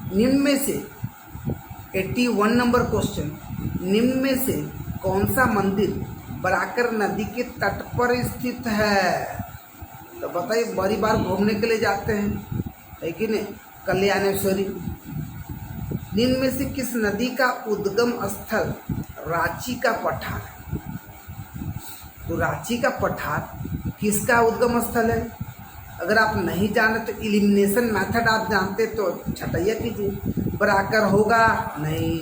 निम्न में से 81 नंबर क्वेश्चन, निम्न में से कौन सा मंदिर बराकर नदी के तट पर स्थित है? तो बताइए, बारी बार घूमने के लिए जाते हैं, है कि नहीं? कल्याणेश्वरी। निम्न में से किस नदी का उद्गम स्थल रांची का पठार है? तो रांची का पठार किसका उद्गम स्थल है? अगर आप नहीं जाने तो इलिमिनेशन मेथड आप जानते तो छटैया कीजिए। बराकर होगा नहीं,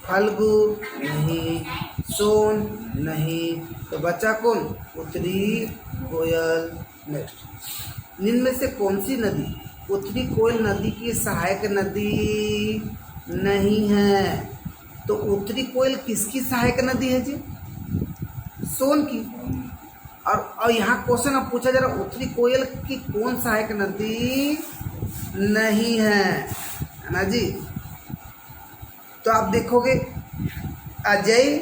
फल्गु नहीं, सोन नहीं, तो बचा कौन? उत्तरी कोयल। नेक्स्ट, निम्न में से कौन सी नदी उत्तरी कोयल नदी की सहायक नदी नहीं है? तो उत्तरी कोयल किसकी सहायक नदी है जी? सोन की। और यहाँ क्वेश्चन अब पूछा जा रहा है उत्तरी कोयल की कौन सहायक नदी नहीं है ना जी? तो आप देखोगे अजय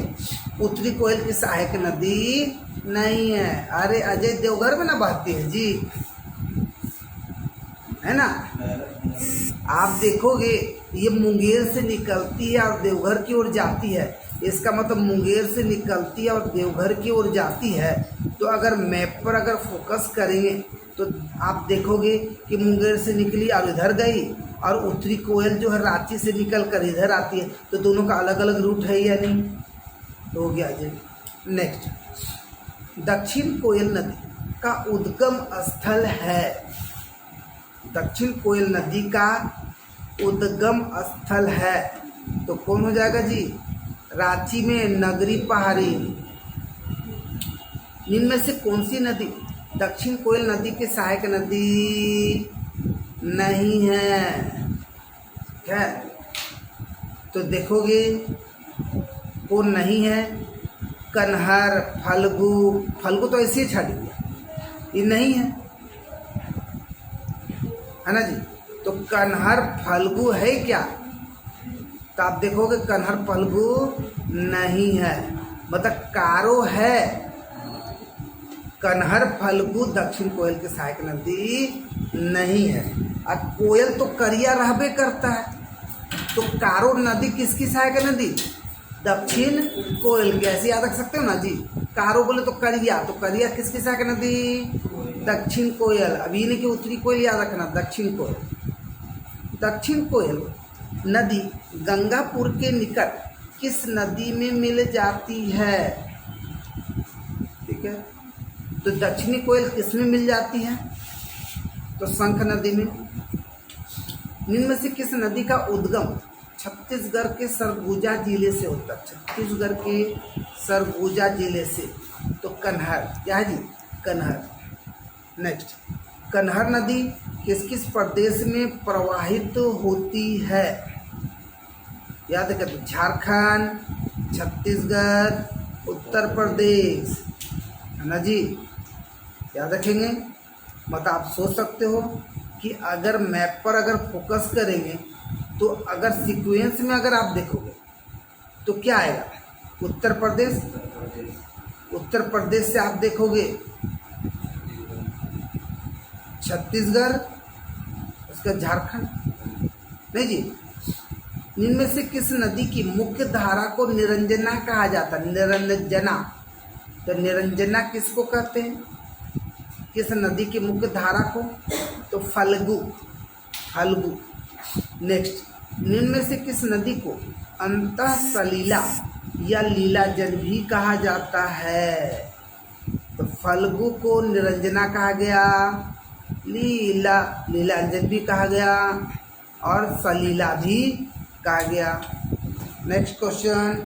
उत्तरी कोयल की सहायक नदी नहीं है। अरे अजय देवघर में ना बहती है जी, है ना? आप देखोगे ये मुंगेर से निकलती है और देवघर की ओर जाती है। इसका मतलब मुंगेर से निकलती है और देवघर की ओर जाती है। तो अगर मैप पर अगर फोकस करेंगे तो आप देखोगे कि मुंगेर से निकली और इधर गई, और उत्तरी कोयल जो है रांची से निकल कर इधर आती है। तो दोनों का अलग अलग रूट है या नहीं? तो हो गया जी। नेक्स्ट, दक्षिण कोयल नदी का उद्गम स्थल है। दक्षिण कोयल नदी का उद्गम स्थल है तो कौन हो जाएगा जी? रांची में नगरी पहाड़ी। निम्न में से कौन सी नदी दक्षिण कोयल नदी की सहायक नदी नहीं है? है तो देखोगे कौन नहीं है? कन्हर, फल्गु। फल्गु तो ऐसे ही छाड़ दिया, ये नहीं है ना जी? तो कन्हर फल्गु है क्या? तो आप देखोगे कन्हर फल्गु नहीं है, मतलब कारो है। कन्हर फल्गु दक्षिण कोयल की सहायक नदी नहीं है। और कोयल तो करिया रहबे करता है, तो कारो नदी किसकी सहायक नदी? दक्षिण कोयल की। ऐसे याद रख सकते हो ना जी? कारो बोले तो करिया, तो करिया किसकी सहायक नदी? दक्षिण कोयल। अभी नहीं कि उत्तरी कोयल याद रखना, दक्षिण कोयल। दक्षिण कोयल नदी गंगापुर के निकट किस नदी में मिल जाती है? ठीक है, तो दक्षिणी कोयल किस में मिल जाती है? तो शंख नदी में। निम्न में से किस नदी का उद्गम छत्तीसगढ़ के सरगुजा जिले से होता है? छत्तीसगढ़ के सरगुजा जिले से। तो कन्हर, क्या है जी? कन्हर। नेक्स्ट, कन्हर नदी किस किस प्रदेश में प्रवाहित होती है? याद है तो झारखंड, छत्तीसगढ़, उत्तर प्रदेश, है ना जी? याद रखेंगे। मतलब आप सोच सकते हो कि अगर मैप पर अगर फोकस करेंगे तो अगर सीक्वेंस में अगर आप देखोगे तो क्या आएगा? उत्तर प्रदेश। उत्तर प्रदेश से आप देखोगे छत्तीसगढ़, उसका झारखंड। नहीं जी? निम्न में से किस नदी की मुख्य धारा को निरंजना कहा जाता है? निरंजना। तो निरंजना किसको कहते हैं? किस नदी की मुख्य धारा को? तो फल्गु। फल्गु। नेक्स्ट, निम्न में से किस नदी को अंतः सलीला या लीलाजल भी कहा जाता है? तो फल्गु को निरंजना कहा गया, लीलाजल भी कहा गया, और सलीला भी कहा गया। Next question,